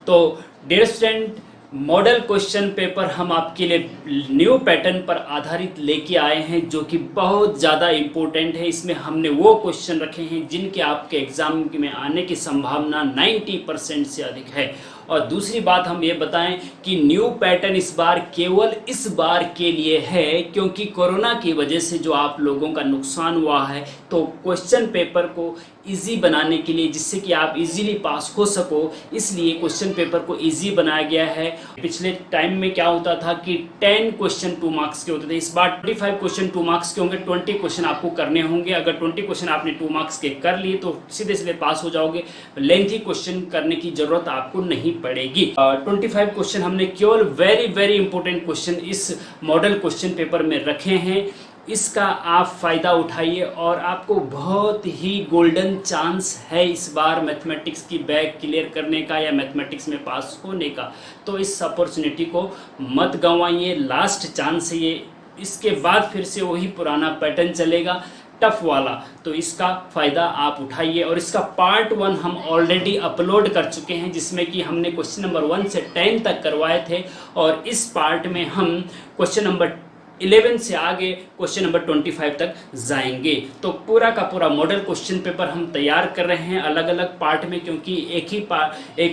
तो dear student, model question paper हम आपके लिए न्यू पैटर्न पर आधारित लेके आए हैं जो कि बहुत ज़्यादा इम्पोर्टेंट है। इसमें हमने वो क्वेश्चन रखे हैं जिनके आपके एग्जाम में आने की संभावना 90% से अधिक है। और दूसरी बात हम ये बताएं कि न्यू पैटर्न इस बार केवल इस बार के लिए है क्योंकि कोरोना की वजह से जो आप लोगों का नुकसान हुआ है, तो क्वेश्चन पेपर को इजी बनाने के लिए, जिससे कि आप इजीली पास हो सको, इसलिए क्वेश्चन पेपर को इजी बनाया गया है। पिछले टाइम में क्या होता था कि 10 क्वेश्चन 2 मार्क्स के होते थे, इस बार 25 क्वेश्चन 2 मार्क्स के होंगे। 20 क्वेश्चन आपको करने होंगे। अगर 20 क्वेश्चन आपने 2 मार्क्स के कर लिए तो सीधे सीधे पास हो जाओगे। लेंथी क्वेश्चन करने की जरूरत आपको नहीं पड़ेगी। 25 क्वेश्चन हमने केवल वेरी वेरी इंपॉर्टेंट क्वेश्चन इस मॉडल क्वेश्चन पेपर में रखे हैं। इसका आप फ़ायदा उठाइए और आपको बहुत ही गोल्डन चांस है इस बार मैथमेटिक्स की बैग क्लियर करने का या मैथमेटिक्स में पास होने का। तो इस अपॉर्चुनिटी को मत गंवाइए, लास्ट चांस है ये। इसके बाद फिर से वही पुराना पैटर्न चलेगा, टफ वाला। तो इसका फ़ायदा आप उठाइए। और इसका पार्ट 1 हम ऑलरेडी अपलोड कर चुके हैं, जिसमें कि हमने क्वेश्चन नंबर 1 से 10 तक करवाए थे। और इस पार्ट में हम क्वेश्चन नंबर 11 से आगे क्वेश्चन नंबर 25 तक जाएंगे। तो पूरा का पूरा मॉडल क्वेश्चन पेपर हम तैयार कर रहे हैं अलग अलग पार्ट में, क्योंकि एक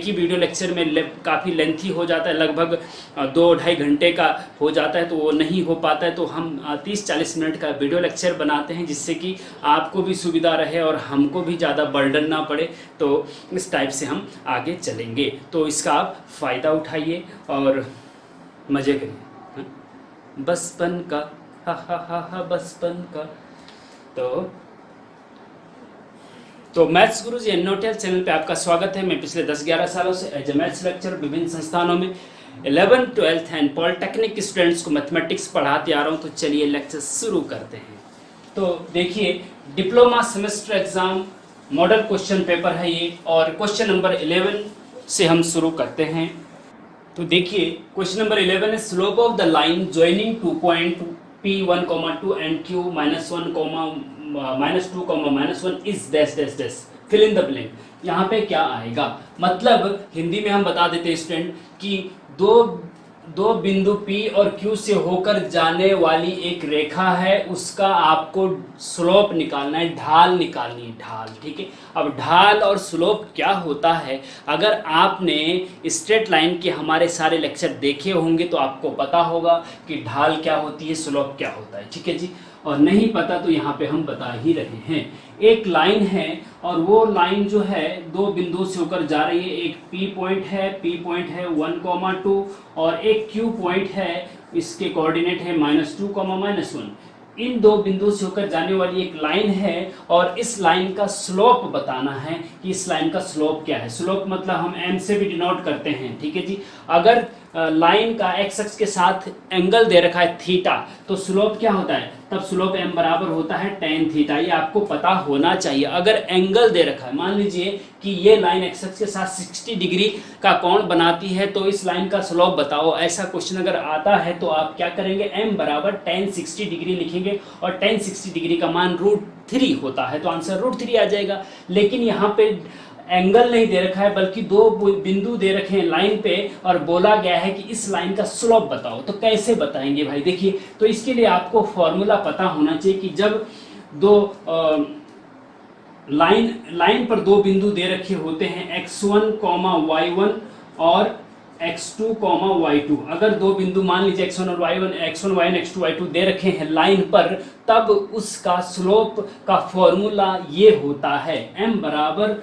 ही वीडियो लेक्चर में काफ़ी लेंथी हो जाता है, लगभग 2-2.5 घंटे का हो जाता है, तो वो नहीं हो पाता है। तो हम 30-40 मिनट का वीडियो लेक्चर बनाते हैं, जिससे कि आपको भी सुविधा रहे और हमको भी ज़्यादा बर्डन ना पड़े। तो इस टाइप से हम आगे चलेंगे। तो इसका आप फ़ायदा उठाइए और मज़े करिए। बचपन का हा हा हा हा बचपन का। तो मैथ्स गुरुजी एनोटेल चैनल पे आपका स्वागत है। मैं पिछले 10-11 सालों से एज ए मैथ्स लेक्चर विभिन्न संस्थानों में 11th 12th and polytechnic students को मैथमेटिक्स पढ़ाते आ रहा हूँ। तो चलिए लेक्चर शुरू करते हैं। तो देखिए, diploma semester exam model question paper है ये, और क्वेश्चन नंबर 11 से हम शुरू करते हैं। तो देखिए, क्वेश्चन नंबर 11 है slope of the line joining 2 point P1, 2 and Q -1, -2, -1 is dash dash dash, fill in the blank. यहाँ पे क्या आएगा, मतलब हिंदी में हम बता देते हैं स्टूडेंट कि दो बिंदु P और Q से होकर जाने वाली एक रेखा है, उसका आपको स्लोप निकालना है, ढाल निकालनी है, ढाल। ठीक है, अब ढाल और स्लोप क्या होता है, अगर आपने स्ट्रेट लाइन के हमारे सारे लेक्चर देखे होंगे तो आपको पता होगा कि ढाल क्या होती है, स्लोप क्या होता है। ठीक है जी, और नहीं पता तो यहाँ पे हम बता ही रहे हैं। एक लाइन है और वो लाइन जो है 2 बिंदुओं से होकर जा रही है। एक P पॉइंट है 1, 2 और एक Q पॉइंट है, इसके कोऑर्डिनेट है -2, -1। इन 2 बिंदुओं से होकर जाने वाली एक लाइन है और इस लाइन का स्लोप बताना है कि इस लाइन का स्लोप क्या है। स्लोप मतलब हम m से भी डिनोट करते हैं। ठीक है जी, अगर लाइन का x अक्ष के साथ एंगल दे रखा है थीटा, तो स्लोप क्या होता है, तब स्लोप m बराबर होता है tan थीटा। ये आपको पता होना चाहिए। अगर एंगल दे रखा है, मान लीजिए कि ये लाइन x अक्ष के साथ 60 डिग्री का कोण बनाती है, तो इस लाइन का स्लोप बताओ। ऐसा क्वेश्चन अगर आता है तो आप क्या करेंगे, m बराबर tan 60 डिग्री लिखेंगे और tan 60 डिग्री का मान √3 होता है, तो आंसर √3 आ जाएगा। लेकिन यहाँ पे एंगल नहीं दे रखा है, बल्कि 2 बिंदु दे रखे हैं लाइन पे और बोला गया है कि इस लाइन का स्लोप बताओ। तो कैसे बताएंगे भाई, देखिए, तो इसके लिए आपको फॉर्मूला पता होना चाहिए कि जब लाइन पर 2 बिंदु दे रखे होते हैं x1, y1 और x2, y2। अगर 2 बिंदु मान लीजिए x1 और y1, x2, y2 दे रखे हैं लाइन पर, तब उसका स्लोप का फॉर्मूला ये होता है, m बराबर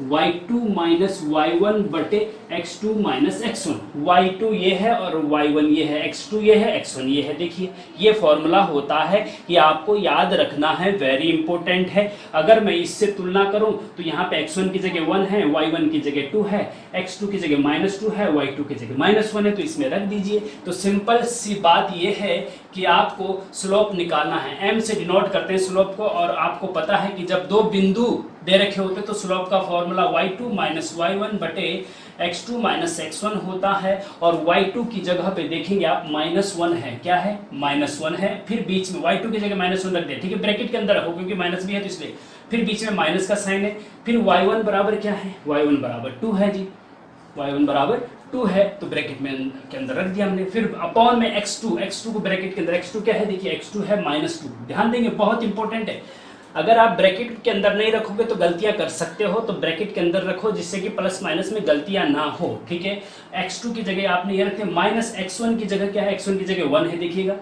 y2 माइनस y1 बटे x2 माइनस x1। y2 ये है और y1 ये है, x2 ये है, x1 ये है। देखिए, ये फॉर्मूला होता है, ये आपको याद रखना है, वेरी इंपॉर्टेंट है। अगर मैं इससे तुलना करूं तो यहाँ पे x1 की जगह 1 है, y1 की जगह 2 है, x2 की जगह -2 है, y2 की जगह -1 है, तो इसमें रख दीजिए। तो सिंपल सी बात ये है कि आपको स्लोप निकालना है। m से डिनोट करते हैं स्लोप को, और आपको पता है कि जब 2 बिंदु दे रखे होते तो स्लोप का फॉर्मूला y2 माइनस y1 बटे x2 माइनस x1 होता है। और y2 की जगह पे देखेंगे आप -1 है, क्या है, -1 है। फिर बीच में y2 की जगह -1 रख दे, ठीक है, ब्रैकेट के अंदर रखो क्योंकि माइनस भी है तो इसलिए। फिर बीच में माइनस का साइन है। फिर y1 बराबर क्या है, y1 बराबर 2 है जी, y1 बराबर 2 है, तो ब्रैकेट में के अंदर रख दिया हमने। फिर अपॉन में x2 को ब्रैकेट के अंदर, x2 क्या है देखिए, x2 है -2। ध्यान देंगे, बहुत इंपॉर्टेंट है। अगर आप ब्रैकेट के अंदर नहीं रखोगे तो गलतियां कर सकते हो, तो ब्रैकेट के अंदर रखो जिससे कि प्लस माइनस में गलतियां ना हो, ठीक है। x2 की जगह आपने ये रखे, -x1 की जगह क्या है, x1 की जगह 1 है, देखिएगा।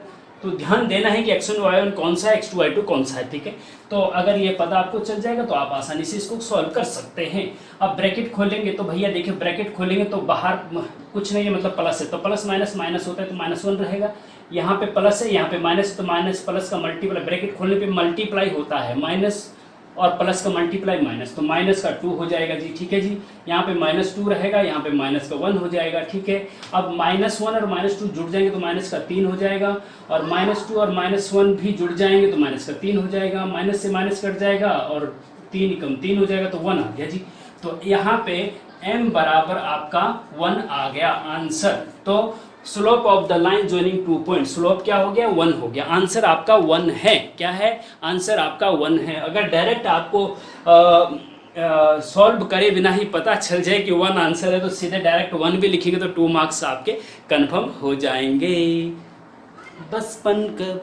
तो ध्यान देना है कि x1 y1 कौन सा है, x2 y2 कौन सा है, ठीक है। तो अगर ये पता आपको चल जाएगा तो आप आसानी से इसको सॉल्व कर सकते हैं। अब ब्रैकेट खोलेंगे तो भैया देखिए, ब्रैकेट खोलेंगे तो बाहर कुछ नहीं है, मतलब प्लस है, तो प्लस माइनस माइनस होता है तो -1 रहेगा। यहाँ पे प्लस है, यहाँ पे माइनस, तो माइनस प्लस का मल्टीप्लाई, ब्रैकेट खोलने पे मल्टीप्लाई होता है, माइनस और प्लस का मल्टीप्लाई माइनस, तो माइनस का 2 हो जाएगा जी, ठीक है जी। यहाँ पे -2 रहेगा, यहाँ पे माइनस का 1 हो जाएगा, ठीक है। अब -1 और -2 जुड़ जाएंगे तो माइनस का 3 हो जाएगा, और -2 और -1 भी जुड़ जाएंगे तो माइनस का 3 हो जाएगा, माइनस से माइनस कट जाएगा और 3 कम 3 हो जाएगा, तो 1 आ गया जी। तो यहाँ पे m बराबर आपका 1 आ गया आंसर। तो slope of the line joining 2 point, slope क्या हो गया, 1 हो गया। आंसर आपका 1 है, क्या है, आंसर आपका 1 है। अगर डायरेक्ट आपको सॉल्व करे बिना ही पता चल जाए कि 1 आंसर है तो सीधे डायरेक्ट 1 भी लिखेंगे तो 2 मार्क्स आपके कंफर्म हो जाएंगे। बचपन का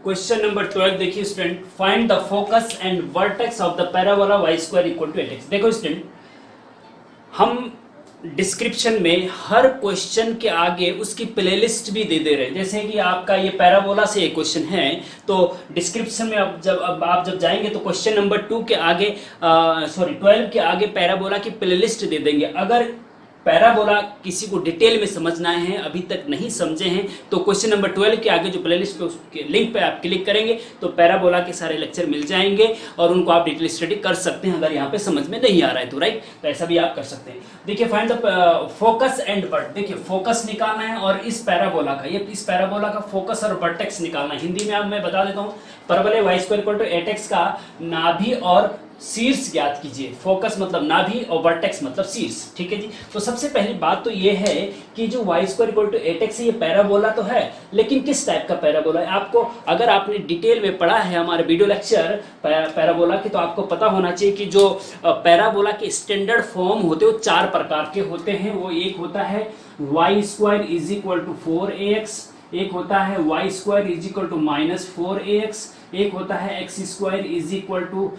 क्वेश्चन नंबर 12 देखिए student, find the focus and vertex of the parabola y square equal to 8x। देखो स्टूडेंट, हम डिस्क्रिप्शन में हर क्वेश्चन के आगे उसकी प्लेलिस्ट भी दे रहे हैं। जैसे कि आपका ये पैराबोला से एक क्वेश्चन है, तो डिस्क्रिप्शन में अब आप जब जाएंगे तो क्वेश्चन नंबर 2 के आगे 12 के आगे पैराबोला की प्लेलिस्ट दे देंगे। अगर पैराबोला किसी को डिटेल में समझना है, अभी तक नहीं समझे हैं, तो क्वेश्चन नंबर 12 के आगे जो प्लेलिस्ट पे उसके लिंक पे आप क्लिक करेंगे तो पैराबोला के सारे लेक्चर मिल जाएंगे और उनको आप डिटेल स्टडी कर सकते हैं। अगर यहाँ पे समझ में नहीं आ रहा है तो राइट, तो ऐसा भी आप कर सकते हैं। देखिए फाइंड द फोकस एंड वर्ट, देखिए फोकस निकालना है और इस पैराबोला का, ये इस पैराबोला का फोकस और वर्टेक्स निकालना है। हिंदी में मैं बता देता हूँ, परवलय y square equal to 8x का नाभि और शीर्ष ज्ञात कीजिए। फोकस मतलब नाभि और वर्टेक्स मतलब शीर्ष, ठीक है जी। तो सबसे पहली बात तो ये है कि जो y square equal to 8x है, ये पैराबोला तो है, लेकिन किस टाइप का पैराबोला है। आपको अगर आपने डिटेल में पढ़ा है हमारे वीडियो लेक्चर पैराबोला के, तो आपको पता होना चाहिए कि जो पैराबोला के स्टैंडर्ड फॉर्म होते हैं वो 4 प्रकार के होते हैं। वो एक होता है y square is equal to 4ax, एक होता है y square is equal to -4ax, एक होता है x square is equal to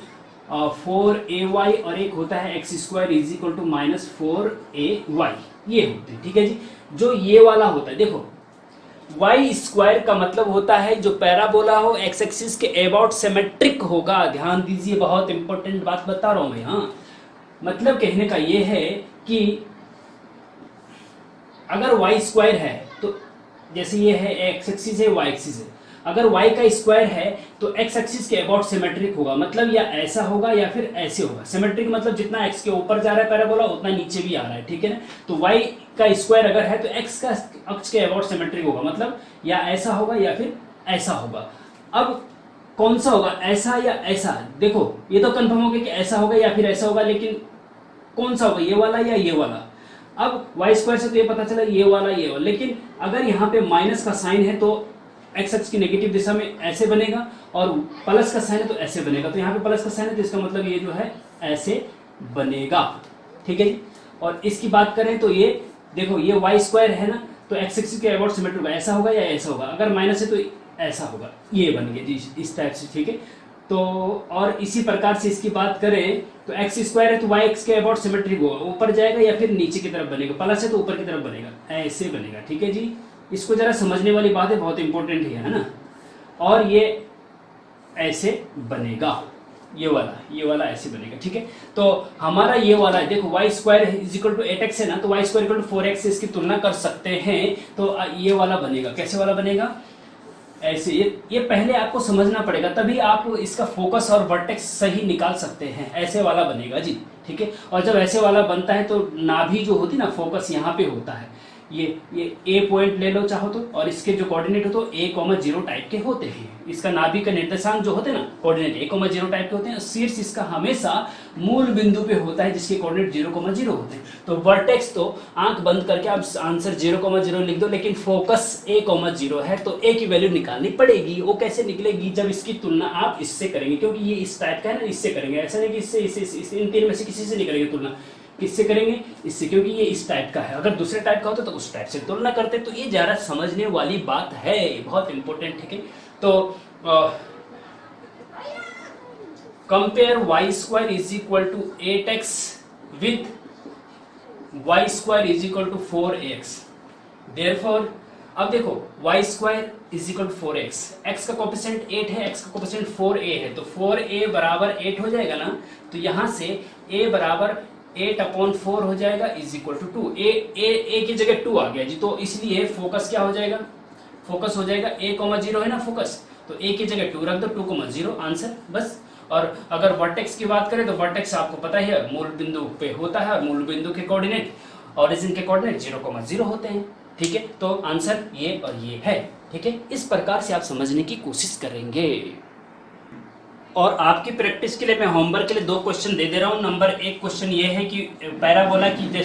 4ay, और एक होता है x square is equal to -4ay। ये होते हैं, ठीक है जी। जो ये वाला होता है, देखो y स्क्वायर का मतलब होता है जो पैराबोला हो x एक्सिस के अबाउट सिमेट्रिक होगा। ध्यान दीजिए, बहुत इंपॉर्टेंट बात बता रहा हूं मैं। हाँ, मतलब कहने का ये है कि अगर y स्क्वायर है तो जैसे ये है x एक्सिस है, y एक्सिस है, अगर y का स्क्वायर है तो x एक्सिस के अबाउट सिमेट्रिक होगा, मतलब या ऐसा होगा या फिर ऐसे होगा। सिमेट्रिक मतलब जितना x के ऊपर जा रहा है पैराबोला उतना नीचे भी आ रहा है, ठीक है ना। तो y का स्क्वायर अगर है तो x का अक्ष के अबाउट सिमेट्रिक होगा, मतलब या ऐसा होगा या फिर ऐसा होगा। अब कौन सा होगा, ऐसा या ऐसा? देखो ये तो कंफर्म हो गया कि ऐसा होगा या फिर ऐसा होगा, लेकिन कौन सा होगा, ये वाला या ये वाला? अब y स्क्वायर से तो ये पता चला ये वाला ये वाला, लेकिन अगर यहाँ पे माइनस का साइन है तो एक्स अक्ष की नेगेटिव दिशा में ऐसे बनेगा, और प्लस का साइन है तो ऐसे बनेगा। तो यहाँ पे प्लस का साइन है तो इसका मतलब ये जो है ऐसे बनेगा, ठीक है जी। और इसकी बात करें तो ये देखो, ये y स्क्वायर है ना, तो एक्स एक्सिस के अबाउट सिमेट्रिक होगा, ऐसा होगा या ऐसा होगा। अगर माइनस है तो ऐसा होगा, ये बन गया जी इस टाइप से, ठीक है। तो और इसी प्रकार से इसकी बात करें तो एक्स स्क्वायर है तो वाई एक्स के अबाउट सिमेट्रिक होगा, ऊपर जाएगा या फिर नीचे की तरफ बनेगा, प्लस है तो ऊपर की तरफ बनेगा, ऐसे बनेगा, ठीक है जी। इसको जरा समझने वाली बात है, बहुत इंपॉर्टेंट है ना। और ये ऐसे बनेगा, ये वाला ऐसे बनेगा, ठीक है। तो हमारा ये वाला है, देखो y square is equal to 8x है ना, तो y square equal to 4x से इसकी तुलना कर सकते हैं। तो ये वाला बनेगा, कैसे वाला बनेगा, ऐसे। ये पहले आपको समझना पड़ेगा, तभी आप इसका फोकस और वर्टेक्स सही निकाल सकते हैं। ऐसे वाला बनेगा जी, ठीक है। और जब ऐसे वाला बनता है तो नाभि जो होती ना, फोकस यहाँ पे होता है। ये ए पॉइंट ले लो चाहो तो, और इसके जो कोऑर्डिनेट हो तो a,0 टाइप के होते हैं। इसका नाभि का निर्देशांक जो होते हैं ना, कोऑर्डिनेट a,0 टाइप के होते हैं। शीर्ष इसका हमेशा मूल बिंदु पे होता है जिसके कोऑर्डिनेट 0,0 होते हैं। तो वर्टेक्स तो आंख बंद करके आप आंसर 0,0 लिख दो, लेकिन फोकस a,0 है तो a की वैल्यू निकालनी पड़ेगी। वो कैसे निकलेगी, जब इसकी तुलना आप इससे करेंगे, क्योंकि ये इस टाइप का है ना, इससे करेंगे। ऐसा नहीं कि इससे इन तीन में से किसी से नहीं करेंगे तुलना, किससे करेंगे? इससे, क्योंकि ये इस टाइप का है। अगर दूसरे टाइप का होता तो उस टाइप से तुलना करते। तो ये ज़रा समझने वाली बात है, बहुत इंपॉर्टेंट है। तो compare y square is equal to 8x with y square is equal to 4x। Therefore अब देखो y square is equal to 4x, x का कोफिशिएंट 8 है, x का कोफिशिएंट 4a है, तो 4a बराबर 8 हो जाएगा ना। तो यहाँ से a बराबर 8/4 हो जाएगा इज इक्वल टू 2। a की जगह 2 आ गया जी, तो इसलिए फोकस क्या हो जाएगा? फोकस हो जाएगा a,0 है ना फोकस, तो a की जगह 2 रख दो, 2,0 आंसर बस। और अगर वर्टेक्स की बात करें तो वर्टेक्स आपको पता ही है मूल बिंदु पे होता है, और मूल बिंदु के कोऑर्डिनेट ओरिजिन के कोऑर्डिनेट 0,0 होते हैं। ठीक है, तो आंसर ये और ये है। ठीक है, इस प्रकार से आप समझने की कोशिश करेंगे। और आपकी प्रैक्टिस के लिए मैं होमवर्क के लिए 2 क्वेश्चन दे रहा हूँ। नंबर 1 क्वेश्चन ये है कि पैराबोला की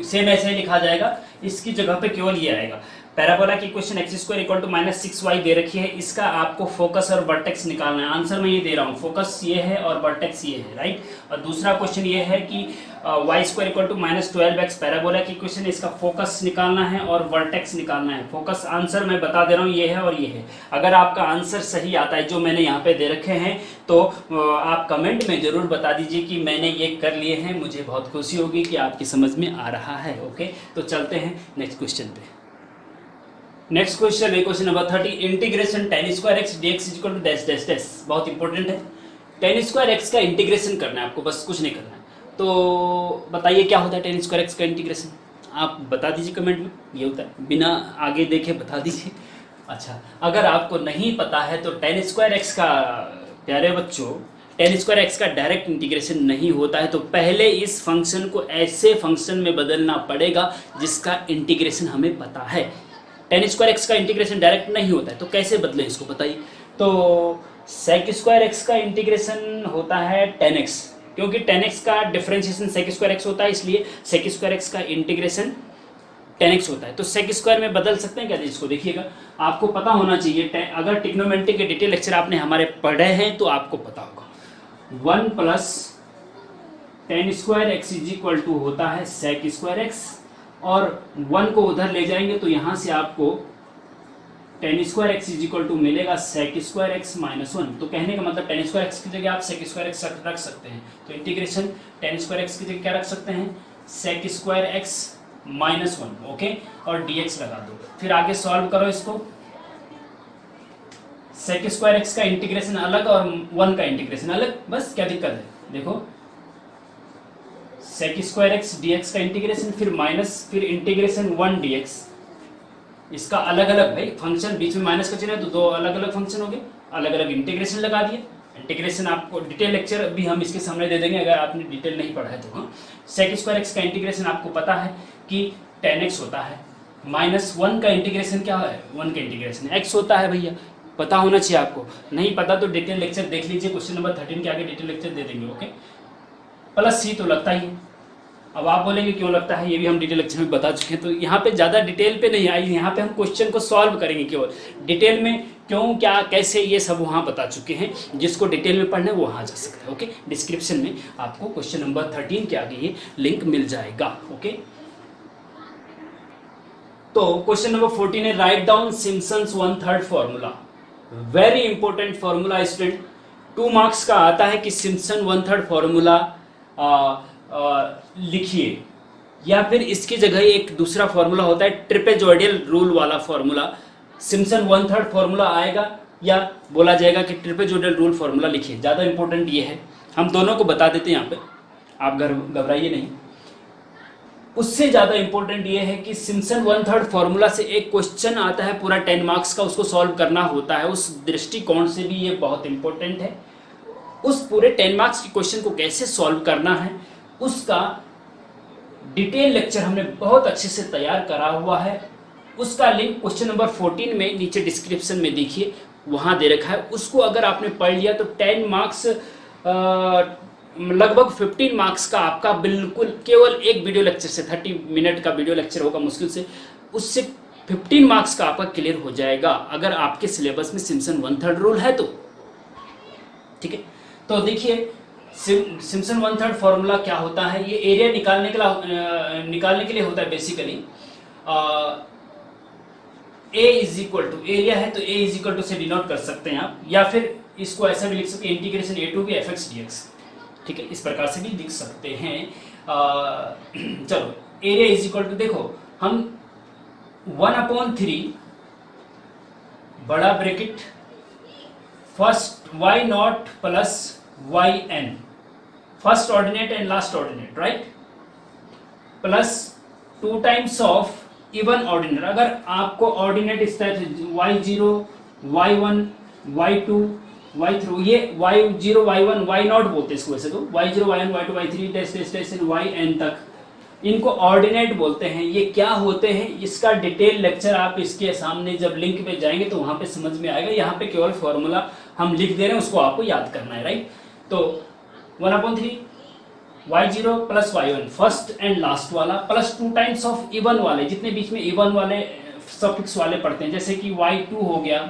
सेम ऐसे ही लिखा जाएगा, इसकी जगह पे केवल ये आएगा। पैराबोला की question x² equal to -6y दे रखी है, इसका आपको फोकस और वर्टेक्स निकालना है। आंसर मैं ये दे रहा हूँ, फोकस ये है और वर्टेक्स ये है, राइट। और दूसरा क्वेश्चन ये है कि y² equal to -12x parabola की क्वेश्चन, इसका फोकस निकालना है और वर्टेक्स निकालना है। फोकस आंसर मैं बता दे रहा हूँ, ये है और ये है। अगर आपका आंसर सही आता है जो मैंने यहाँ पे दे रखे हैं, तो आप कमेंट में जरूर बता दीजिए कि मैंने ये कर लिए हैं। मुझे बहुत खुशी होगी कि आपकी समझ में आ रहा है। ओके, तो चलते हैं नेक्स्ट क्वेश्चन पे। नेक्स्ट क्वेश्चन है question number 30, integration tan² x dx is equal to dash dash dash. बहुत इंपॉर्टेंट है, tan² x का इंटीग्रेशन करना है आपको, बस कुछ नहीं करना है। तो बताइए क्या होता है tan² x का इंटीग्रेशन? आप बता दीजिए कमेंट में, ये होता है, बिना आगे देखे बता दीजिए। अच्छा, अगर आपको नहीं पता है तो tan² x का, प्यारे बच्चों, tan² x का डायरेक्ट इंटीग्रेशन नहीं होता है। तो पहले इस फंक्शन को ऐसे फंक्शन में बदलना पड़ेगा जिसका इंटीग्रेशन हमें पता है। tan² x का इंटीग्रेशन डायरेक्ट नहीं होता है, तो कैसे बदलें इसको बताइए? तो sec² x का इंटीग्रेशन होता है tan x, क्योंकि tan x का डिफरेंशिएशन sec² x होता है, इसलिए sec² x का इंटीग्रेशन tan x होता है। तो sec² में बदल सकते हैं क्या? इसको देखिएगा, आपको पता होना चाहिए। अगर ट्रिग्नोमेट्री के डिटेल लेक्चर आपने हमारे पढ़े हैं तो आपको पता होगा 1 plus tan² x is equal to होता है sec² x, और 1 को उधर ले जाएंगे तो यहाँ से आपको tan² x is equal to मिलेगा sec² x माइनस 1। तो कहने का मतलब tan² x की जगह आप sec² x रख सकते हैं। तो इंटीग्रेशन tan² x की जगह क्या रख सकते हैं? sec² x minus 1। ओके, और dx लगा दो, फिर आगे सॉल्व करो इसको। sec² x का इंटीग्रेशन अलग और 1 का इंटीग्रेशन अलग, बस क्या दिक्कत है? देखो sec² x dx का इंटीग्रेशन, फिर माइनस, फिर इंटीग्रेशन 1 dx, इसका अलग अलग भाई फंक्शन, बीच में माइनस का चिन्ह है तो 2 अलग अलग फंक्शन हो गए, अलग अलग इंटीग्रेशन लगा दिए। इंटीग्रेशन आपको डिटेल लेक्चर भी हम इसके सामने दे देंगे अगर आपने डिटेल नहीं पढ़ा है तो। हाँ, sec² x का इंटीग्रेशन आपको पता है कि tan x होता है, -1 का इंटीग्रेशन क्या है? 1 का इंटीग्रेशन x होता है भैया, पता होना चाहिए आपको। नहीं पता तो डिटेल लेक्चर देख लीजिए, क्वेश्चन नंबर 13 के आगे डिटेल लेक्चर दे देंगे। ओके, प्लस c तो लगता ही है। अब आप बोलेंगे क्यों लगता है, ये भी हम डिटेल लेक्चर में बता चुके हैं, तो यहाँ पे ज़्यादा डिटेल पे नहीं आई, यहाँ पे हम क्वेश्चन को सॉल्व करेंगे केवल। डिटेल में क्यों, क्या, कैसे, ये सब वहाँ बता चुके हैं। जिसको डिटेल में पढ़ना है वो वहाँ जा सकता है। ओके, डिस्क्रिप्शन में आपको क्वेश्चन नंबर 13 के आगे ये लिंक मिल जाएगा। ओके, तो क्वेश्चन नंबर 14 है, write down Simpson's 1/3 formula. Very important formula student, 2 marks का आता है कि सिम्पसन 1/3 फॉर्मूला लिखिए, या फिर इसकी जगह एक दूसरा फॉर्मूला होता है ट्रिपेजॉइडल रूल वाला फॉर्मूला। सिम्पसन 1/3 फॉर्मूला आएगा या बोला जाएगा कि ट्रिपेजॉइडल रूल फॉर्मूला लिखिए। ज़्यादा इंपॉर्टेंट ये है, हम दोनों को बता देते हैं यहाँ पे, आप घबराइए नहीं। उससे ज़्यादा इंपॉर्टेंट ये है कि सिम्पसन 1/3 फॉर्मूला से एक क्वेश्चन आता है पूरा 10 मार्क्स का, उसको सॉल्व करना होता है। उस दृष्टिकोण से भी ये बहुत इंपॉर्टेंट है। उस पूरे 10 मार्क्स के क्वेश्चन को कैसे सॉल्व करना है उसका डिटेल लेक्चर हमने बहुत अच्छे से तैयार करा हुआ है। उसका लिंक क्वेश्चन नंबर 14 में नीचे डिस्क्रिप्शन में देखिए, वहाँ दे रखा है। उसको अगर आपने पढ़ लिया तो 10 मार्क्स लगभग 15 मार्क्स का आपका बिल्कुल केवल एक वीडियो लेक्चर से, 30 मिनट का वीडियो लेक्चर होगा मुश्किल से, उससे 15 मार्क्स का आपका क्लियर हो जाएगा अगर आपके सिलेबस में सिम्पसन 1/3 रूल है तो। ठीक है, तो देखिए सिम्पसन वन थर्ड फॉर्मूला क्या होता है, ये एरिया निकालने के लिए होता है basically. A is equal to, area है तो ए इज इक्वल टू से डिनोट कर सकते हैं आप, या फिर इसको ऐसा भी लिख सकते हैं integration a to b f x d x, ठीक है, इस प्रकार से भी लिख सकते हैं। चलो एरिया इज इक्वल टू, देखो हम 1/3 बड़ा bracket first y not plus y n, first ordinate and last ordinate, right, plus 2 times of even ordinate. अगर आपको ऑर्डिनेट इस तरह से y0 y1 y2 y3, ये y0 y1 y0 बोलते हैं इसको वैसे तो, y0 y1 y2 y3 dash dash dash yn तक, इनको ऑर्डिनेट बोलते हैं। ये क्या होते हैं इसका डिटेल लेक्चर आप इसके सामने जब लिंक पे जाएंगे तो वहां पे समझ में आएगा। यहाँ पे केवल फॉर्मूला हम लिख दे रहे हैं, उसको आपको याद करना है, राइट। तो 1/3 y0 plus y1 first and last वाला, प्लस 2 टाइम्स ऑफ इवन वाले, जितने बीच में इवन वाले सफिक्स वाले पढ़ते हैं, जैसे कि y2 हो गया,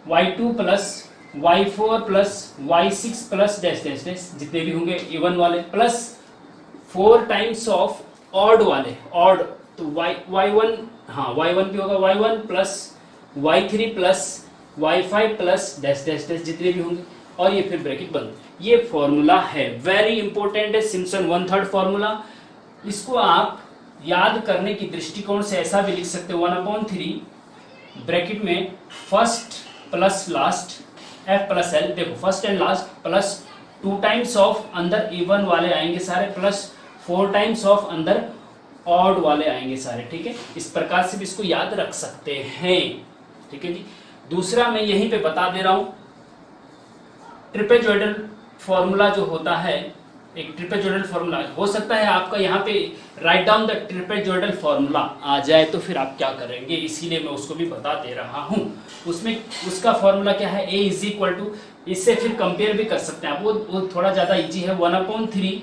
y2 plus y4 plus y6 plus dash dash dash, जितने भी होंगे इवन वाले, प्लस 4 टाइम्स ऑफ ऑड वाले, ऑड तो y1, हाँ y1 भी होगा, y1 plus y3 plus y5 plus dash dash dash, जितने भी होंगे, और ये फिर ब्रैकेट बंद। ये फॉर्मूला है, वेरी इंपॉर्टेंट है, सिम्पसन वन थर्ड फॉर्मूला। इसको आप याद करने की दृष्टिकोण से ऐसा भी लिख सकते हो, 1/3 ब्रैकेट में first plus last F plus L, देखो first and last, plus 2 times of अंदर इवन वाले आएंगे सारे, प्लस 4 टाइम्स ऑफ अंदर ऑड वाले आएंगे सारे, ठीक है। इस प्रकार से भी इसको याद रख सकते हैं, ठीक है जी। दूसरा मैं यहीं पे बता दे रहा हूं, ट्रिपेजॉइडल फॉर्मूला जो होता है, एक ट्रिपेजॉइडल फॉर्मूला हो सकता है आपका यहाँ पे राइट डाउन द ट्रिपेजॉइडल फॉर्मूला आ जाए तो फिर आप क्या करेंगे, इसीलिए मैं उसको भी बता दे रहा हूँ। उसमें उसका फॉर्मूला क्या है, ए इज इक्वल टू, इससे फिर कंपेयर भी कर सकते हैं आप, वो थोड़ा ज़्यादा इजी है, 1/2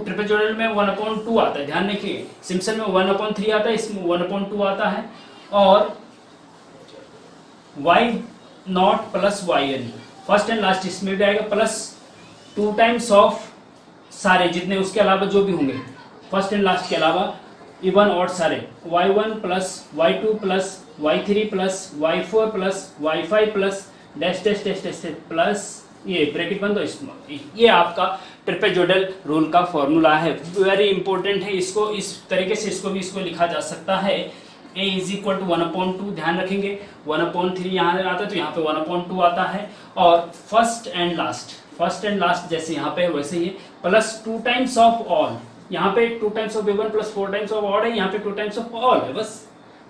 ट्रिपेजॉइडल में 1/2 आता है, ध्यान रखिए, सिम्पसन में 1/3 आता है, इसमें 1/2 आता है, और y0 plus yn first and last इसमें भी आएगा, प्लस 2 टाइम्स ऑफ सारे जितने उसके अलावा जो भी होंगे फर्स्ट एंड लास्ट के अलावा इवन और सारे, y1 plus y2 plus y3 plus y4 plus y5 plus dash dash dash dash plus ये ब्रैकेट बंद हो, इसमें ये आपका ट्रिपेजॉइडल रूल का फॉर्मूला है, वेरी इंपॉर्टेंट है। इसको इस तरीके से इसको लिखा जा सकता है, a इज इक्वल टू 1/2, ध्यान रखेंगे 1/3 यहाँ आता है तो यहाँ पे 1/2 आता है, और फर्स्ट एंड लास्ट जैसे यहाँ पे वैसे ही, प्लस 2 टाइम्स ऑफ ऑल, यहाँ पे 2 times of even plus 4 times of odd है, यहाँ पे 2 टाइम्स ऑफ ऑल है,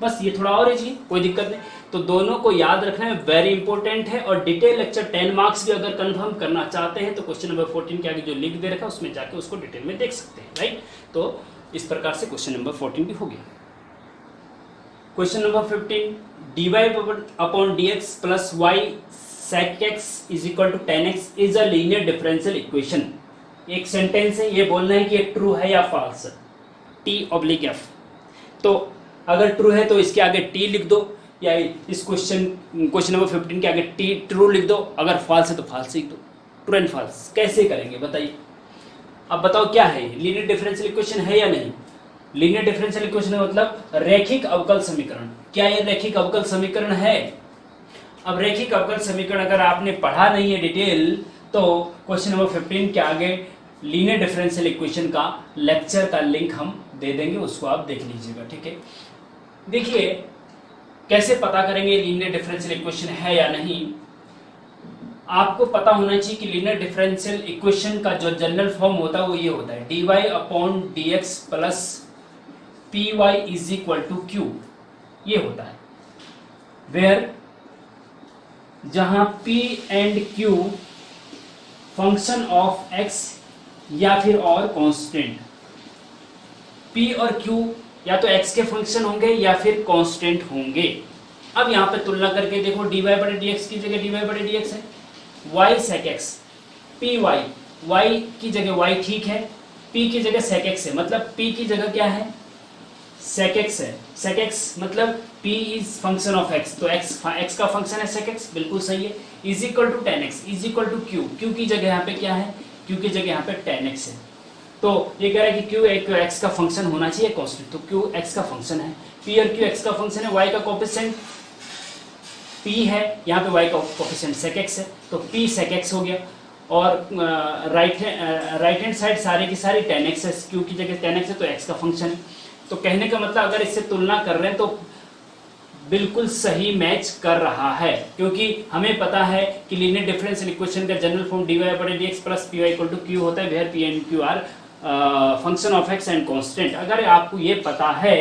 बस ये थोड़ा और है जी, कोई दिक्कत नहीं। तो दोनों को याद रखना है, वेरी इंपॉर्टेंट है, और डिटेल लेक्चर 10 मार्क्स भी अगर कंफर्म करना चाहते हैं तो क्वेश्चन नंबर 14 के आगे जो लिंक दे रखा है उसमें जाके उसको डिटेल में देख सकते हैं, राइट। तो इस प्रकार से क्वेश्चन नंबर 14 भी हो गया। Question number 15, dy/dx plus y sec x is equal to 10x is a linear differential equation. एक सेंटेंस है, ये बोलना है कि ये ट्रू है या फॉल्स, t/f। तो अगर ट्रू है तो इसके आगे t लिख दो, या इस क्वेश्चन नंबर 15 के आगे t ट्रू लिख दो, अगर फॉल्स है तो फॉल्स लिख दो, ट्रू एंड फॉल्स। कैसे करेंगे बताइए, अब बताओ क्या है, लीनियर डिफरेंशियल इक्वेशन है या नहीं। लीनियर डिफरेंशियल इक्वेशन मतलब रैखिक अवकल समीकरण। क्या ये रैखिक अवकल समीकरण है? अब रैखिक अवकल समीकरण अगर आपने पढ़ा नहीं है डिटेल, तो क्वेश्चन नंबर 15 के आगे लीनियर डिफरेंशियल इक्वेशन का लेक्चर का लिंक हम दे देंगे, उसको आप देख लीजिएगा, ठीक है। देखिए कैसे पता करेंगे लीनियर डिफरेंशियल इक्वेशन है या नहीं। आपको पता होना चाहिए कि लीनियर डिफरेंशियल इक्वेशन का जो जनरल फॉर्म होता है वो ये होता है, dy/dx plus py is equal to q, ये होता है, वेयर जहां p and q function of x या फिर और कांस्टेंट। p और q या तो x के फंक्शन होंगे या फिर कांस्टेंट होंगे। अब यहाँ पे तुलना करके देखो, dy/dx की जगह dy/dx है, y sec x, py, y की जगह y ठीक है, p की जगह sec x है, मतलब p की जगह क्या है sec x है। sec x मतलब p is function of x, तो x का फंक्शन है sec x, बिल्कुल सही है। Is equal to tan x is equal to q, q की जगह यहाँ पे क्या है, q की जगह यहाँ पे tan x है। तो ये कह रहा है कि q एक x का फंक्शन होना चाहिए कांस्टेंट, तो q x का फंक्शन है, p और q x का फंक्शन है, y का कोफिशिएंट p है, यहाँ पे y का कोफिशिएंट sec x है, तो p sec x हो गया। और राइट हैंड साइड सारी की सारी tan x है, q की जगह tan x है, तो x का फंक्शन है। तो कहने का मतलब अगर इससे तुलना कर रहे हैं तो बिल्कुल सही मैच कर रहा है, क्योंकि हमें पता है कि लीनियर डिफरेंशियल इक्वेशन का general form dy/dx plus py equal to q होता है, where p and q are function of x and constant. अगर आपको ये पता है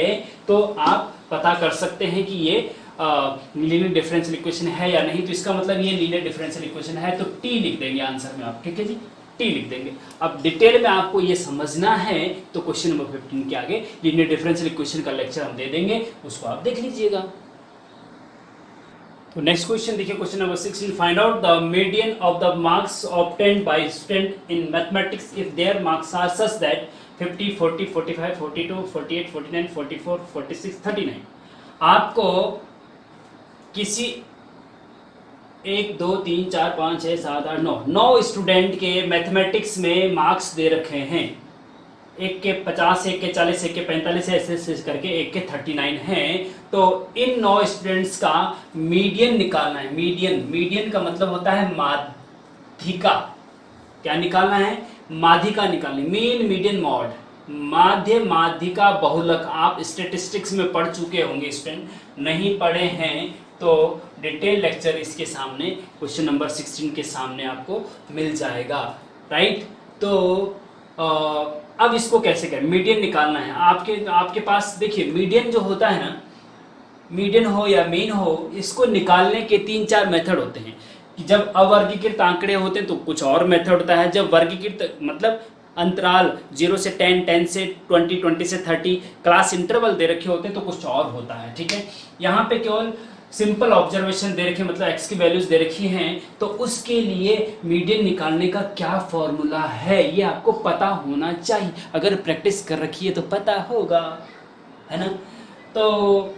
तो आप पता कर सकते हैं कि ये लीनियर डिफरेंशियल इक्वेशन है या नहीं, तो इसका मतलब ये लीनियर डिफरेंशियल इक्वेशन है, तो टी लिख देंगे आंसर में आप, ठीक है जी, टी लिख देंगे। अब डिटेल में आपको ये समझना है तो क्वेश्चन नंबर 15 के आगे लीनियर डिफरेंशियल इक्वेशन का लेक्चर हम दे देंगे, उसको आप देख लीजिएगा। तो नेक्स्ट क्वेश्चन देखिए, question number 16, find out the median of the marks obtained by student in mathematics if their marks are such that 50, 40, 45, 42, 48, 49, 44, 46, 39। आपको किसी 1 2 3 4 5 6 7 8 9 स्टूडेंट के मैथमेटिक्स में मार्क्स दे रखे हैं, एक के 50, एक के 40, एक के 45, ऐसे करके एक के 39 हैं। तो इन 9 स्टूडेंट्स का मीडियन निकालना है। मीडियन का मतलब होता है माध्यिका। क्या निकालना है? माध्यिका निकालनी, मीन मीडियन मॉड, माध्य माध्यिका बहुलक। आप स्टैटिस्टिक्स में पढ़ चुके होंगे स्टूडेंट, नहीं पढ़े हैं तो डिटेल लेक्चर इसके सामने क्वेश्चन नंबर 16 के सामने आपको मिल जाएगा, राइट। तो अब इसको कैसे करें, मीडियन निकालना है। आपके पास देखिए मीडियन जो होता है ना, मीडियन हो या मीन हो, इसको निकालने के 3-4 मेथड होते हैं। कि जब अवर्गीकृत आंकड़े होते हैं तो कुछ और मेथड होता है, जब वर्गीकृत मतलब अंतराल 0 से 10, 10 से 20, 20 से 30 क्लास इंटरवल दे रखे होते हैं तो कुछ और होता है, ठीक है। यहाँ पे केवल सिंपल ऑब्जर्वेशन दे रखे, मतलब x की वैल्यूज दे रखी हैं, तो उसके लिए मीडियन निकालने का क्या फॉर्मूला है ये आपको पता होना चाहिए। अगर प्रैक्टिस कर रखी है तो पता होगा, है ना। तो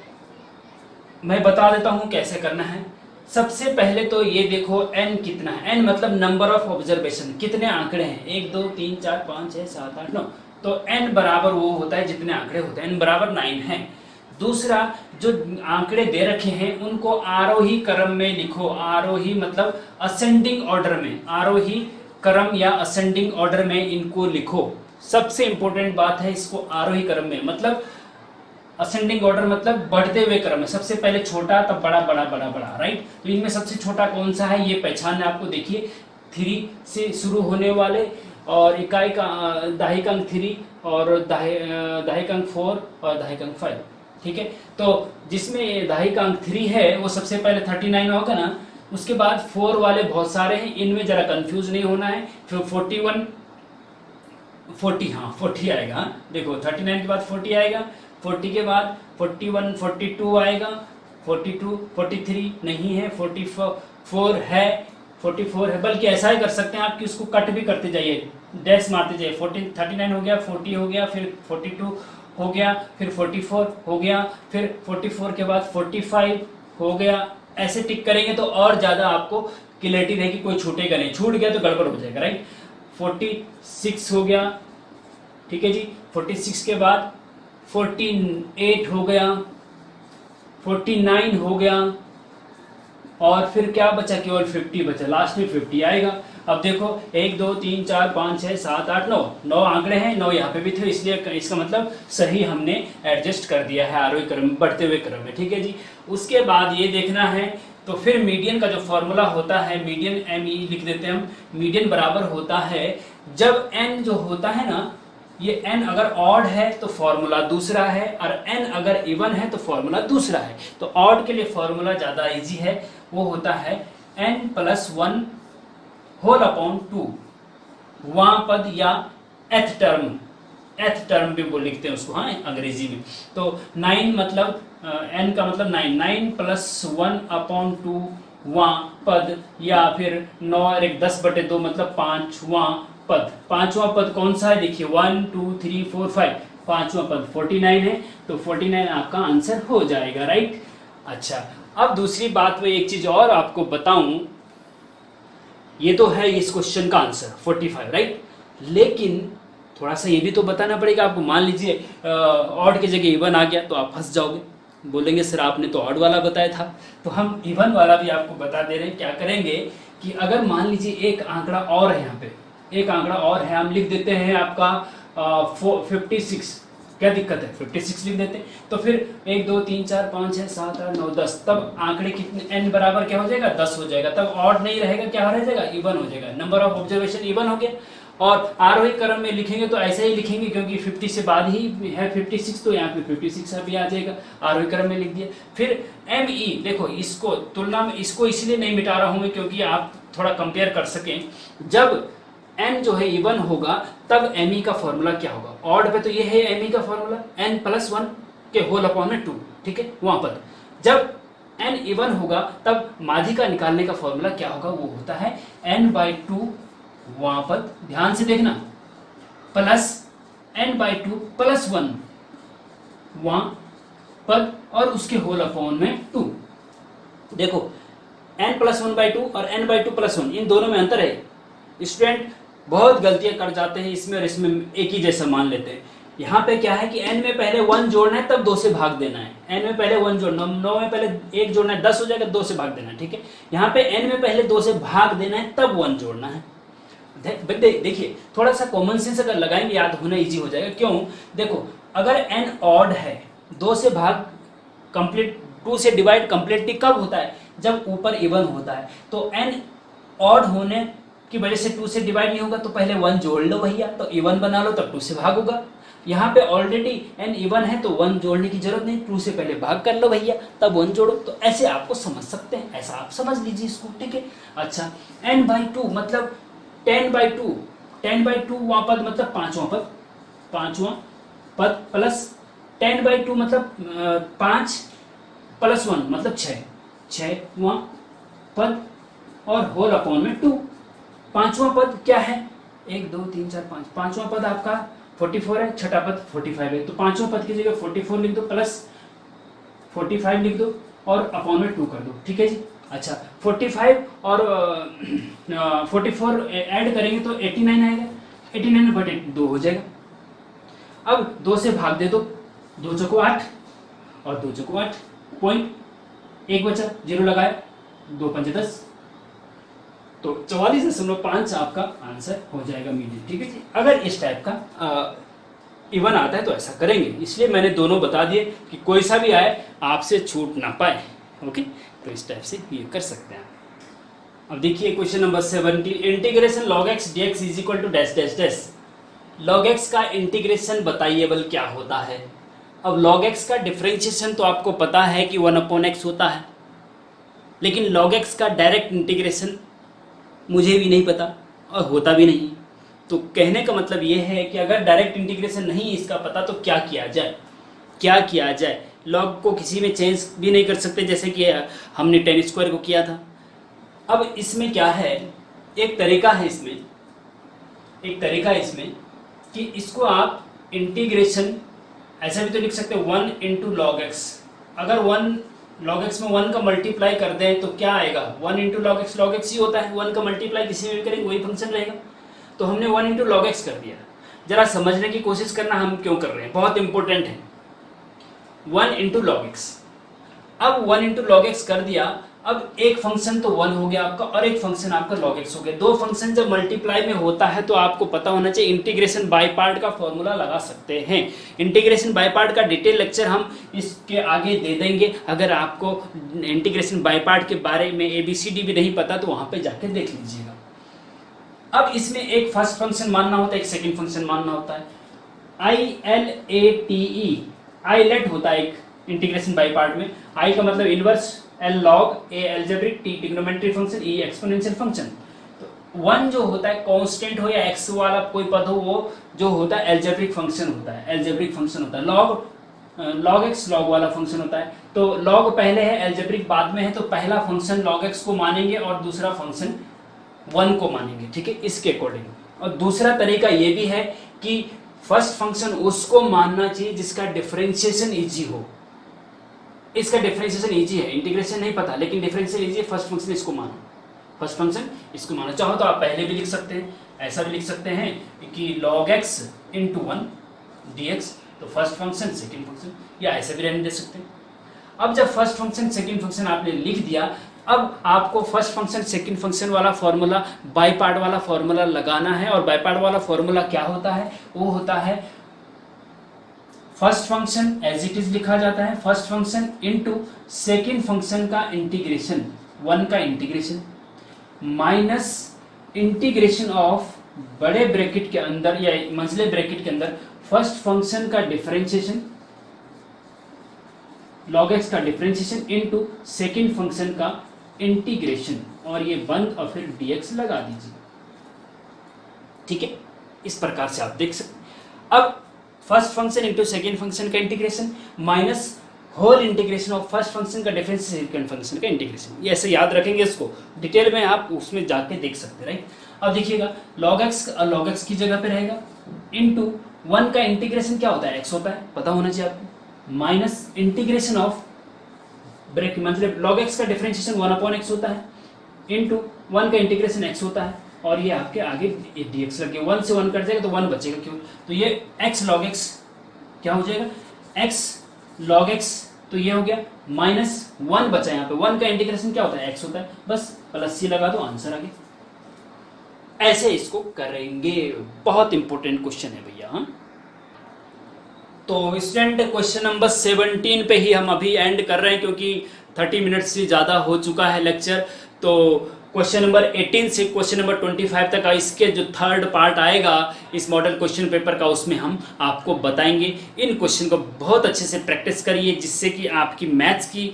मैं बता देता हूँ कैसे करना है। सबसे पहले तो ये देखो n कितना है, n मतलब नंबर ऑफ ऑब्जर्वेशन, कितने आंकड़े हैं, 1 2 3 4 5 6 7 8 9, तो n बराबर वो होता है जितने आंकड़े होते हैं, n बराबर 9 है। दूसरा, जो आंकड़े दे रखे हैं उनको आरोही क्रम में लिखो, आरोही मतलब असेंडिंग ऑर्डर में, आरोही क्रम या असेंडिंग ऑर्डर में इनको लिखो। सबसे इंपॉर्टेंट बात है, इसको आरोही क्रम में मतलब असेंडिंग ऑर्डर मतलब बढ़ते हुए क्रम में, सबसे पहले छोटा तब बड़ा, बड़ा बड़ा बड़ा, राइट। तो इनमें सबसे छोटा कौन सा है ये पहचानना आपको। देखिए 3 से शुरू होने वाले और इकाई का दहाई का अंक 3 और दहाई का अंक 4 और दहाई का अंक 5, ठीक है। तो जिसमें दहाई का अंक 3 है वो सबसे पहले 39 होगा ना, उसके बाद 4 वाले बहुत सारे हैं, इनमें जरा कंफ्यूज नहीं होना है। फिर 41 40, हाँ 40 आएगा, देखो 39 के बाद 40 आएगा, 40 के बाद 41 42 आएगा, 42 43 नहीं है, 44 है, 44 है। बल्कि ऐसा ही कर सकते हैं आप कि उसको कट भी करते जाइए, डैश मारते जाइए। 39 हो गया, 40 हो गया, फिर 42 हो गया, फिर 44 हो गया, फिर 44 के बाद 45 हो गया। ऐसे टिक करेंगे तो और ज़्यादा आपको क्लैरिटी रहेगी, कोई छूटेगा नहीं, छूट गया तो गड़बड़ हो जाएगा, राइट। 46 हो गया, ठीक है जी। 46 के बाद 48 हो गया, 49 हो गया, और फिर क्या बचा, केवल 50 बचा, लास्ट में 50 आएगा। अब देखो 1 2 3 4 5 6 7 8 9 आंकड़े हैं, 9 यहाँ पे भी थे, इसलिए इसका मतलब सही हमने एडजस्ट कर दिया है आरोही क्रम में, बढ़ते हुए क्रम में, ठीक है जी। उसके बाद ये देखना है, तो फिर मीडियन का जो फॉर्मूला होता है, मीडियन ME लिख देते हैं हम। मीडियन बराबर होता है, जब n जो होता है ना, ये n अगर ऑड है तो फॉर्मूला दूसरा है, और n अगर इवन है तो फॉर्मूला दूसरा है। तो ऑड के लिए फॉर्मूला ज़्यादा इजी है, वो होता है n + 1 होल अपॉन 2, वहाँ पद या एथ टर्म भी वो लिखते हैं उसको, हाँ अंग्रेजी में। तो 9 मतलब n का मतलब 9 + 1 अपॉन 2 वहाँ पद, या फिर 9 और 1 10/2 मतलब 5वां पद। 5वां पद कौन सा है, देखिए 1 2 3 4 5, पांचवा पद 49 है, तो 49 आपका आंसर हो जाएगा, राइट। अच्छा, अब दूसरी बात में एक चीज और आपको बताऊं, ये तो है इस क्वेश्चन का आंसर 45, राइट। लेकिन थोड़ा सा ये भी तो बताना पड़ेगा आपको। मान लीजिए ऑड की जगह इवन आ गया तो आप फंस जाओगे, बोलेंगे सर आपने तो ऑड वाला बताया था। तो हम इवन वाला भी आपको बता दे रहे हैं। क्या करेंगे कि अगर मान लीजिए एक आंकड़ा और है, यहाँ पे एक आंकड़ा और है, हम लिख देते हैं आपका 56, क्या दिक्कत है, 56 लिख देते हैं। तो फिर 1 2 3 4 5 6 7 8 9 10, तब आंकड़े कितने, n बराबर क्या हो जाएगा, 10 हो जाएगा। तब ऑड नहीं रहेगा, क्या रह जाएगा, इवन हो जाएगा। नंबर ऑफ ऑब्जर्वेशन इवन हो गया। और आरोही क्रम में लिखेंगे तो ऐसे ही लिखेंगे, क्योंकि 50 से बाद ही है 56, तो यहाँ पे 56 भी आ जाएगा, आरोही क्रम में लिख दिया। फिर ME, देखो इसको तुलना में, इसको इसलिए नहीं मिटा रहा हूँ मैं क्योंकि आप थोड़ा कंपेयर कर सकें। जब n जो है इवन होगा तब ME का फॉर्मूला क्या होगा, ऑड पे तो ये है ME का फॉर्मूला, n+1 के होल अपॉन में 2, ठीक है, वहां पर। जब n इवन होगा तब माध्यिका निकालने का फॉर्मूला क्या होगा, वो होता है n/2 वहां पर, ध्यान से देखना, प्लस n/2 + 1 वहां पर, और उसके होल अपॉन में 2। देखो n+1/2 और n/2 + 1, इन दोनों में अंतर है। स्टूडेंट बहुत गलतियां कर जाते हैं इसमें और इसमें, एक ही जैसा मान लेते हैं। यहाँ पे क्या है कि n में पहले 1 जोड़ना है तब 2 से भाग देना है। n में पहले 1 जोड़ना, 9 में पहले 1 जोड़ना है, 10 हो जाएगा, 2 से भाग देना है, ठीक है। यहाँ पे n में पहले 2 से भाग देना है तब 1 जोड़ना है। देखिए थोड़ा सा कॉमन सेंस अगर लगाएंगे याद होना इजी हो जाएगा। क्यों, देखो अगर n ऑड है, 2 से भाग कंप्लीट, 2 से डिवाइड कंप्लीटली कब होता है, जब ऊपर इवन होता है। तो n ऑड होने की वजह से 2 से डिवाइड नहीं होगा, तो पहले 1 जोड़ लो भैया, तो इवन बना लो, तब 2 से भाग होगा। यहाँ पे ऑलरेडी n इवन है तो 1 जोड़ने की जरूरत नहीं, 2 से पहले भाग कर लो भैया, तब 1 जोड़ो। तो ऐसे आपको समझ सकते हैं, ऐसा आप समझ लीजिए इसको, ठीक है। अच्छा, n/2 मतलब 10/2, 10/2 वहां पद मतलब पांचवा पद, प्लस 10/2 मतलब 5 + 1 मतलब 6 वहां पद, और होल अपॉन में 2। पांचवा पद क्या है, 1 2 3 4 5, पांचवा पद आपका 44 है, छठा पद 45 है। तो पांचवा पद की जगह 44 लिख दो, प्लस 45 लिख दो, और अपॉन में 2 कर दो, ठीक है जी। अच्छा, 45 और 44 ऐड करेंगे तो 89 आएगा, 89/2 हो जाएगा। अब 2 से भाग दे दो, 2 चौको 8 और 2 चौको 8, पॉइंट 1 बचा, 0 लगाया, 2 पंजे 10, तो 44.5 आपका आंसर हो जाएगा मीडियम, ठीक है जी। अगर इस टाइप का इवन आता है तो ऐसा करेंगे, इसलिए मैंने दोनों बता दिए कि कोई सा भी आए आपसे छूट ना पाए, ओके। तो इस टाइप से ये कर सकते हैं। अब देखिए question number 70, integration log x dx is equal to dash dash dash. log x का इंटीग्रेशन बताइए बल क्या होता है। अब log x का डिफरेंशिएशन तो आपको पता है कि 1/x होता है, लेकिन log x का डायरेक्ट इंटीग्रेशन मुझे भी नहीं पता और होता भी नहीं। तो कहने का मतलब ये है कि अगर डायरेक्ट इंटीग्रेशन नहीं इसका पता तो क्या किया जाए, लॉग को किसी में चेंज भी नहीं कर सकते जैसे कि हमने tan² को किया था। अब इसमें क्या है, एक तरीका है इसमें कि इसको आप इंटीग्रेशन ऐसा भी तो लिख सकते हैं 1 × log x। अगर 1 log x में 1 का मल्टीप्लाई कर दें तो क्या आएगा, 1 × log x ही होता है, 1 का मल्टीप्लाई किसी में भी करेंगे वही फंक्शन रहेगा। तो हमने 1 × log x कर दिया। जरा समझने की कोशिश करना हम क्यों कर रहे हैं, बहुत इंपॉर्टेंट है। 1 × log x, अब 1 × log x कर दिया। अब एक फंक्शन तो 1 हो गया आपका और एक फंक्शन आपका log x हो गया। दो फंक्शन जब मल्टीप्लाई में होता है तो आपको पता होना चाहिए इंटीग्रेशन बाय पार्ट का फॉर्मूला लगा सकते हैं। इंटीग्रेशन बाय पार्ट का डिटेल लेक्चर हम इसके आगे दे देंगे। अगर आपको इंटीग्रेशन बाय पार्ट के बारे में ABCD भी नहीं पता तो वहां पे जाके देख लीजिएगा। अब इसमें एक फर्स्ट फंक्शन मानना होता है, एक सेकेंड फंक्शन मानना होता है। ILATE, आईलेट होता है एक इंटीग्रेशन बाय पार्ट में। आई का मतलब inverse, L log, A algebraic, T trigonometry function, E exponential function. तो 1 जो होता है कांस्टेंट हो या x वाला कोई पद हो, वो जो होता है एल्जेब्रिक फंक्शन होता है। log x log वाला फंक्शन होता है। तो log पहले है, एल्जेब्रिक बाद में है, तो पहला फंक्शन log x को मानेंगे और दूसरा फंक्शन 1 को मानेंगे, ठीक है, इसके अकॉर्डिंग। और दूसरा तरीका ये भी है कि फर्स्ट फंक्शन उसको मानना चाहिए जिसका डिफरेंशिएशन इजी हो। इसका डिफरेंशिएशन इजी है, इंटीग्रेशन नहीं पता, लेकिन डिफरेंशिएशन इजी है, फर्स्ट फंक्शन इसको मानो, फर्स्ट फंक्शन इसको मानो। चाहो तो आप पहले भी लिख सकते हैं, ऐसा भी लिख सकते हैं कि log x इंटू 1 dx, तो फर्स्ट फंक्शन सेकेंड फंक्शन, या ऐसे भी रहने दे सकते हैं। अब जब फर्स्ट फंक्शन सेकेंड फंक्शन आपने लिख दिया, अब आपको फर्स्ट फंक्शन सेकेंड फंक्शन वाला फॉर्मूला, बाई पार्ट वाला फॉर्मूला लगाना है। और बाई पार्ट वाला फॉर्मूला क्या होता है? वो होता है first function as it is लिखा जाता है, first function into second function का इंटीग्रेशन, 1 का इंटीग्रेशन माइनस इंटीग्रेशन ऑफ बड़े ब्रैकेट के अंदर या मंझले ब्रैकेट के अंदर फर्स्ट फंक्शन का डिफरेंशिएशन, log x का डिफरेंशिएशन इनटू सेकेंड फंक्शन का इंटीग्रेशन, और ये बंद और फिर dx लगा दीजिए। ठीक है, इस प्रकार से आप देख सकते। अब first function into second function का integration minus whole integration of first function का डिफरेंशिएशन सेकेंड फंक्शन का इंटीग्रेशन, ये ऐसे याद रखेंगे। इसको डिटेल में आप उसमें जाके देख सकते हैं, राइट। अब देखिएगा log x की जगह पे रहेगा इनटू 1 का इंटीग्रेशन क्या होता है? x होता है, पता होना चाहिए आपको, माइनस इंटीग्रेशन ऑफ ब्रेक, मतलब log x का डिफरेंशिएशन 1/x होता है इनटू 1 का इंटीग्रेशन x होता है, और ये आपके आगे dx लग गया, 1 से 1 कट जाएगा तो 1 बचेगा, क्यों? तो ये x log x क्या हो जाएगा? x log x, तो ये हो गया माइनस 1 बचा, यहाँ पे 1 का इंटीग्रेशन क्या होता है? x होता है, बस प्लस c लगा दो, आंसर आ गया। ऐसे इसको करेंगे, बहुत इंपॉर्टेंट क्वेश्चन है भैया। हाँ, तो स्टूडेंट क्वेश्चन नंबर 17 पे ही हम अभी एंड कर रहे हैं, क्योंकि 30 मिनट से ज़्यादा हो चुका है लेक्चर। तो क्वेश्चन नंबर 18 से क्वेश्चन नंबर 25 तक इसके जो थर्ड पार्ट आएगा इस मॉडल क्वेश्चन पेपर का, उसमें हम आपको बताएंगे। इन क्वेश्चन को बहुत अच्छे से प्रैक्टिस करिए, जिससे कि आपकी मैथ्स की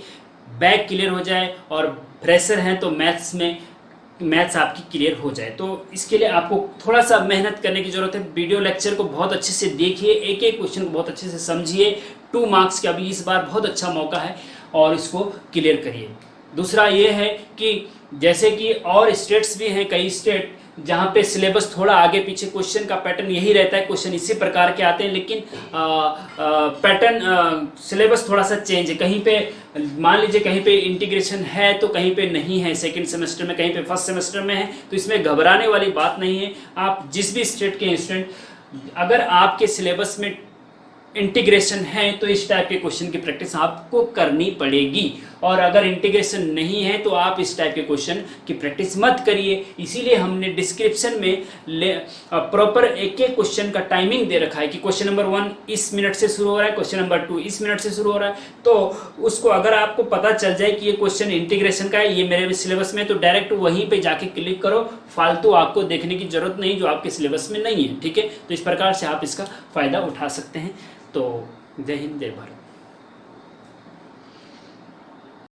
बैक क्लियर हो जाए, और फ्रेशर हैं तो मैथ्स आपकी क्लियर हो जाए। तो इसके लिए आपको थोड़ा सा मेहनत करने की ज़रूरत है। वीडियो लेक्चर को बहुत अच्छे से देखिए, एक एक क्वेश्चन को बहुत अच्छे से समझिए। 2 मार्क्स का अभी इस बार बहुत अच्छा मौका है, और इसको क्लियर करिए। दूसरा ये है कि जैसे कि और स्टेट्स भी हैं, कई स्टेट जहाँ पे सिलेबस थोड़ा आगे पीछे, क्वेश्चन का पैटर्न यही रहता है, क्वेश्चन इसी प्रकार के आते हैं, लेकिन पैटर्न सिलेबस थोड़ा सा चेंज है। कहीं पे मान लीजिए कहीं पे इंटीग्रेशन है तो कहीं पे नहीं है, सेकंड सेमेस्टर में, कहीं पे फर्स्ट सेमेस्टर में है, तो इसमें घबराने वाली बात नहीं है। आप जिस भी स्टेट के स्टूडेंट, अगर आपके सिलेबस में इंटीग्रेशन है तो इस टाइप के क्वेश्चन की प्रैक्टिस आपको करनी पड़ेगी, और अगर इंटीग्रेशन नहीं है तो आप इस टाइप के क्वेश्चन की प्रैक्टिस मत करिए। इसीलिए हमने डिस्क्रिप्शन में प्रॉपर एक एक क्वेश्चन का टाइमिंग दे रखा है कि क्वेश्चन नंबर 1 इस मिनट से शुरू हो रहा है, क्वेश्चन नंबर 2 इस मिनट से शुरू हो रहा है। तो उसको अगर आपको पता चल जाए कि ये क्वेश्चन इंटीग्रेशन का है, ये मेरे सिलेबस में, तो डायरेक्ट वहीं पर जाके क्लिक करो, फालतू आपको देखने की जरूरत नहीं जो आपके सिलेबस में नहीं है। ठीक है, तो इस प्रकार से आप इसका फ़ायदा उठा सकते हैं। तो जय हिंद, जय भारत।